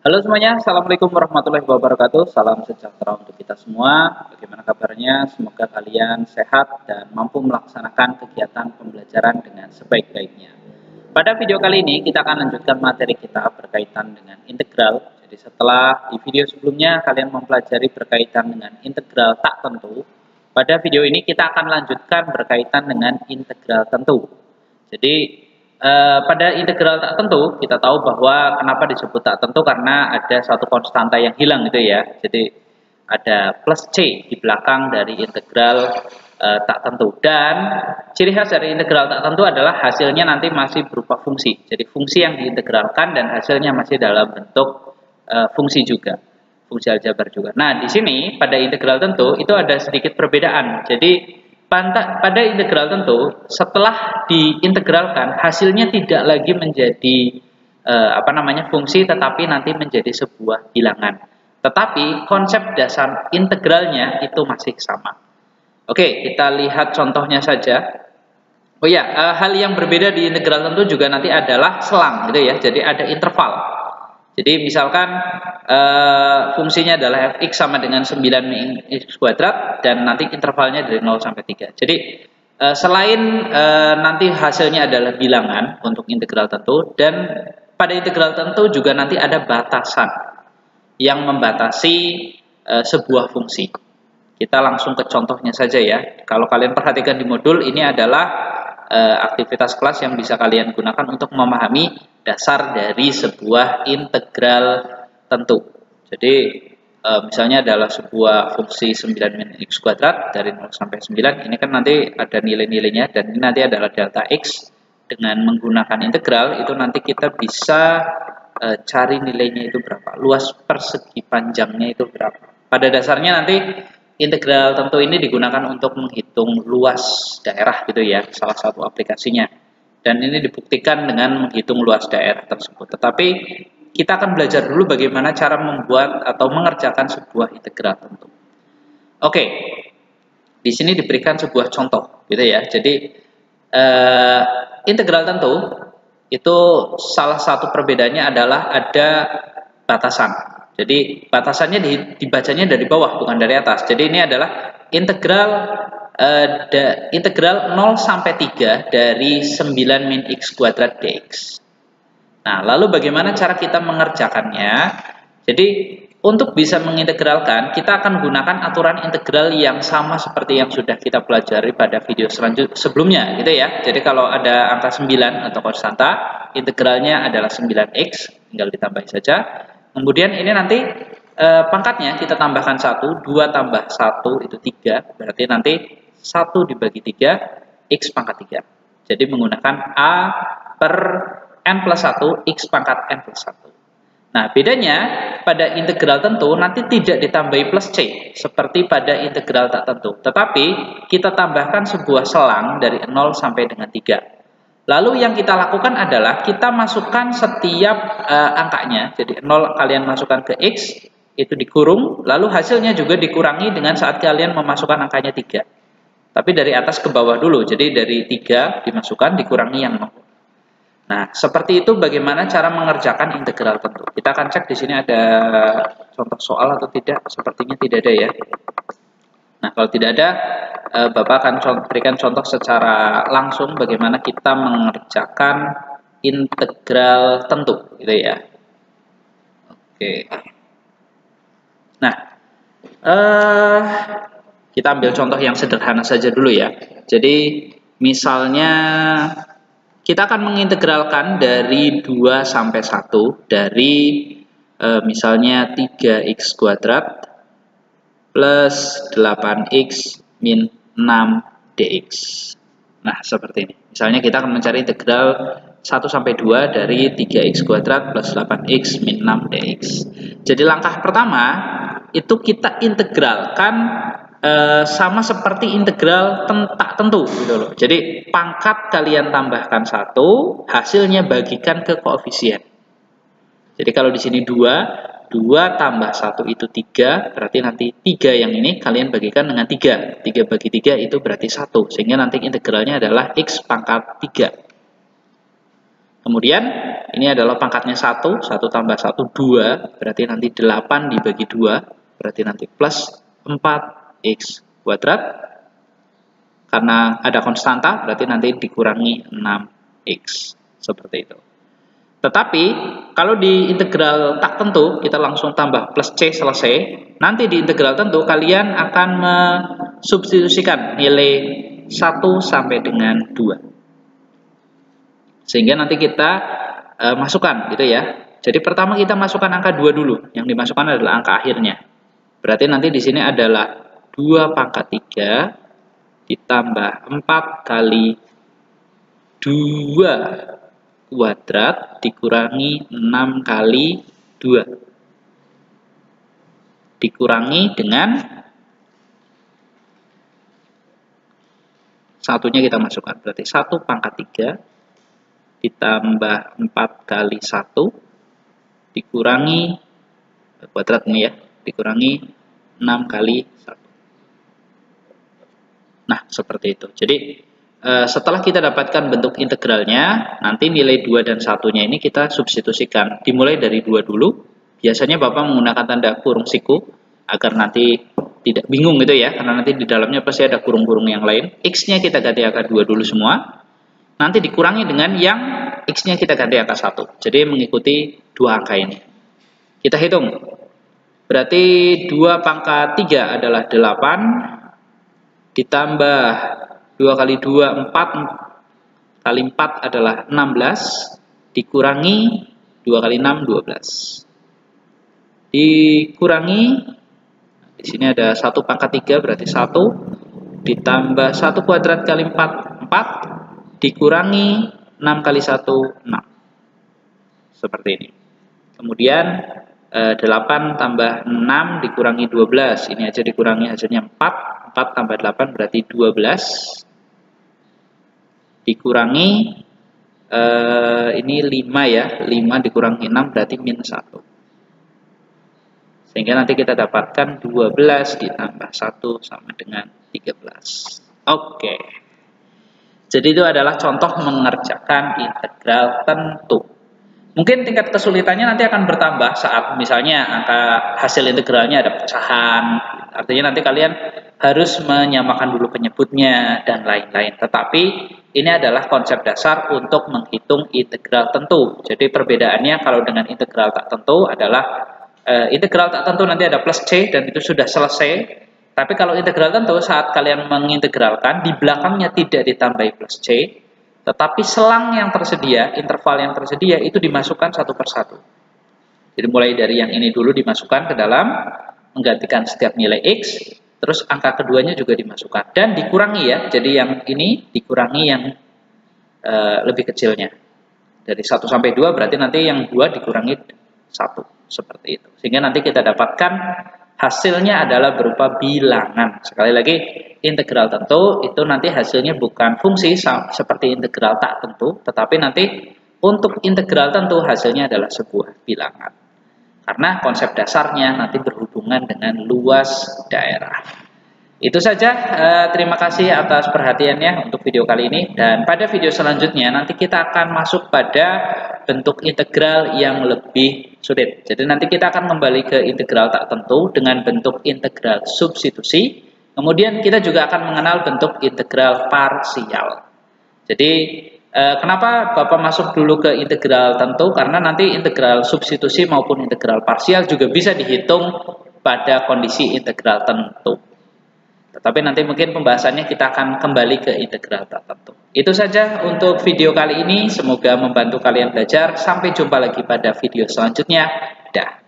Halo semuanya, Assalamualaikum warahmatullahi wabarakatuh. Salam sejahtera untuk kita semua. Bagaimana kabarnya? Semoga kalian sehat dan mampu melaksanakan kegiatan pembelajaran dengan sebaik-baiknya. Pada video kali ini, kita akan lanjutkan materi kita berkaitan dengan integral. Jadi setelah di video sebelumnya kalian mempelajari berkaitan dengan integral tak tentu, pada video ini kita akan lanjutkan berkaitan dengan integral tentu. Jadi pada integral tak tentu kita tahu bahwa kenapa disebut tak tentu, karena ada satu konstanta yang hilang gitu ya. Jadi ada plus C di belakang dari integral tak tentu, dan ciri khas dari integral tak tentu adalah hasilnya nanti masih berupa fungsi. Jadi fungsi yang diintegralkan dan hasilnya masih dalam bentuk fungsi juga, fungsi aljabar juga. Nah, di sini pada integral tentu itu ada sedikit perbedaan. Jadi pada integral tentu, setelah diintegralkan hasilnya tidak lagi menjadi fungsi, tetapi nanti menjadi sebuah bilangan. Tetapi konsep dasar integralnya itu masih sama. Oke, kita lihat contohnya saja. Oh ya, hal yang berbeda di integral tentu juga nanti adalah selang gitu ya. Jadi ada interval. Jadi misalkan fungsinya adalah fx sama dengan 9 min x kuadrat, dan nanti intervalnya dari 0 sampai 3. Jadi selain nanti hasilnya adalah bilangan untuk integral tentu, dan pada integral tentu juga nanti ada batasan yang membatasi sebuah fungsi. Kita langsung ke contohnya saja ya. Kalau kalian perhatikan di modul, ini adalah aktivitas kelas yang bisa kalian gunakan untuk memahami dasar dari sebuah integral tentu. Jadi misalnya adalah sebuah fungsi 9 min x kuadrat dari 0 sampai 9. Ini kan nanti ada nilai-nilainya, dan ini nanti adalah delta x. Dengan menggunakan integral itu nanti kita bisa cari nilainya itu berapa, luas persegi panjangnya itu berapa. Pada dasarnya nanti integral tentu ini digunakan untuk menghitung luas daerah gitu ya, salah satu aplikasinya. Dan ini dibuktikan dengan menghitung luas daerah tersebut. Tetapi kita akan belajar dulu bagaimana cara membuat atau mengerjakan sebuah integral tentu. Oke, di sini diberikan sebuah contoh gitu ya. Jadi integral tentu itu salah satu perbedaannya adalah ada batasan. Jadi batasannya dibacanya dari bawah, bukan dari atas. Jadi ini adalah integral 0 sampai 3 dari 9 min x kuadrat dx. Nah, lalu bagaimana cara kita mengerjakannya? Jadi untuk bisa mengintegralkan, kita akan gunakan aturan integral yang sama seperti yang sudah kita pelajari pada video sebelumnya gitu ya. Jadi kalau ada angka 9 atau konstanta, integralnya adalah 9x, tinggal ditambahin saja. Kemudian ini nanti pangkatnya kita tambahkan 1, 2 tambah 1 itu 3, berarti nanti 1 dibagi 3, x pangkat 3. Jadi menggunakan a per n plus 1, x pangkat n plus 1. Nah, bedanya pada integral tentu nanti tidak ditambahi plus c, seperti pada integral tak tentu. Tetapi kita tambahkan sebuah selang dari 0 sampai dengan 3. Lalu yang kita lakukan adalah kita masukkan setiap angkanya. Jadi 0 kalian masukkan ke x, itu dikurung. Lalu hasilnya juga dikurangi dengan saat kalian memasukkan angkanya 3. Tapi dari atas ke bawah dulu. Jadi dari 3 dimasukkan, dikurangi yang 0. Nah, seperti itu bagaimana cara mengerjakan integral tentu. Kita akan cek di sini ada contoh soal atau tidak. Sepertinya tidak ada ya. Nah, kalau tidak ada, Bapak akan berikan contoh secara langsung bagaimana kita mengerjakan integral tentu, gitu ya. Oke. Nah, kita ambil contoh yang sederhana saja dulu ya. Jadi, misalnya kita akan mengintegralkan dari 2 sampai 1 dari misalnya 3x kuadrat plus 8x min 6 dx. Nah, seperti ini. Misalnya kita akan mencari integral 1 sampai 2 dari 3x kuadrat plus 8x min 6 dx. Jadi langkah pertama itu kita integralkan sama seperti integral tak tentu gitu loh. Jadi pangkat kalian tambahkan 1, hasilnya bagikan ke koefisien. Jadi kalau di sini 2 tambah 1 itu 3, berarti nanti 3 yang ini kalian bagikan dengan 3. 3 bagi 3 itu berarti 1, sehingga nanti integralnya adalah x pangkat 3. Kemudian ini adalah pangkatnya 1, 1 tambah 1, 2, berarti nanti 8 dibagi 2, berarti nanti plus 4x kuadrat. Karena ada konstanta, berarti nanti dikurangi 6x, seperti itu. Tetapi, kalau di integral tak tentu, kita langsung tambah plus C selesai. Nanti di integral tentu, kalian akan mensubstitusikan nilai 1 sampai dengan 2. Sehingga nanti kita masukkan, gitu ya. Jadi pertama kita masukkan angka 2 dulu. Yang dimasukkan adalah angka akhirnya. Berarti nanti di sini adalah 2 pangkat 3 ditambah 4 kali 2 kuadrat dikurangi 6 kali 2. Dikurangi dengan satunya kita masukkan. Berarti 1 pangkat 3 ditambah 4 kali 1 dikurangi kuadrat ini ya. Dikurangi 6 kali 1. Nah, seperti itu. Jadi setelah kita dapatkan bentuk integralnya, nanti nilai 2 dan 1-nya ini kita substitusikan. Dimulai dari 2 dulu. Biasanya Bapak menggunakan tanda kurung siku agar nanti tidak bingung gitu ya, karena nanti di dalamnya pasti ada kurung-kurung yang lain. X-nya kita ganti angka 2 dulu semua. Nanti dikurangi dengan yang X-nya kita ganti angka 1. Jadi mengikuti 2 angka ini. Kita hitung. Berarti 2 pangkat 3 adalah 8 ditambah 2 kali 2, 4 kali 4 adalah 16, dikurangi 2 kali 6, 12. Dikurangi, di sini ada 1 pangkat 3, berarti 1, ditambah 1 kuadrat kali 4, 4, dikurangi 6 kali 1, 6. Seperti ini. Kemudian 8 tambah 6 dikurangi 12, ini aja dikurangi hasilnya 4, 4 tambah 8 berarti 12. Dikurangi ini 5 ya, 5 dikurangi 6 berarti minus 1. Sehingga nanti kita dapatkan 12 ditambah 1 sama dengan 13. Oke. Jadi itu adalah contoh mengerjakan integral tentu. Mungkin tingkat kesulitannya nanti akan bertambah saat misalnya angka hasil integralnya ada pecahan. Artinya nanti kalian harus menyamakan dulu penyebutnya dan lain-lain. Tetapi ini adalah konsep dasar untuk menghitung integral tentu. Jadi perbedaannya kalau dengan integral tak tentu adalah integral tak tentu nanti ada plus C dan itu sudah selesai. Tapi kalau integral tentu saat kalian mengintegralkan di belakangnya tidak ditambahi plus C, tetapi selang yang tersedia, interval yang tersedia itu dimasukkan satu persatu. Jadi mulai dari yang ini dulu dimasukkan ke dalam, menggantikan setiap nilai X, terus angka keduanya juga dimasukkan. Dan dikurangi ya, jadi yang ini dikurangi yang lebih kecilnya. Dari 1 sampai 2 berarti nanti yang 2 dikurangi 1, seperti itu. Sehingga nanti kita dapatkan hasilnya adalah berupa bilangan. Sekali lagi, integral tentu itu nanti hasilnya bukan fungsi seperti integral tak tentu, tetapi nanti untuk integral tentu hasilnya adalah sebuah bilangan. Karena konsep dasarnya nanti berhubungan dengan luas daerah. Itu saja, terima kasih atas perhatiannya untuk video kali ini. Dan pada video selanjutnya nanti kita akan masuk pada bentuk integral yang lebih sulit. Jadi nanti kita akan kembali ke integral tak tentu dengan bentuk integral substitusi. Kemudian kita juga akan mengenal bentuk integral parsial. Jadi kenapa Bapak masuk dulu ke integral tentu? Karena nanti integral substitusi maupun integral parsial juga bisa dihitung pada kondisi integral tentu. Tetapi nanti mungkin pembahasannya kita akan kembali ke integral tak tentu. Itu saja untuk video kali ini. Semoga membantu kalian belajar. Sampai jumpa lagi pada video selanjutnya. Dah.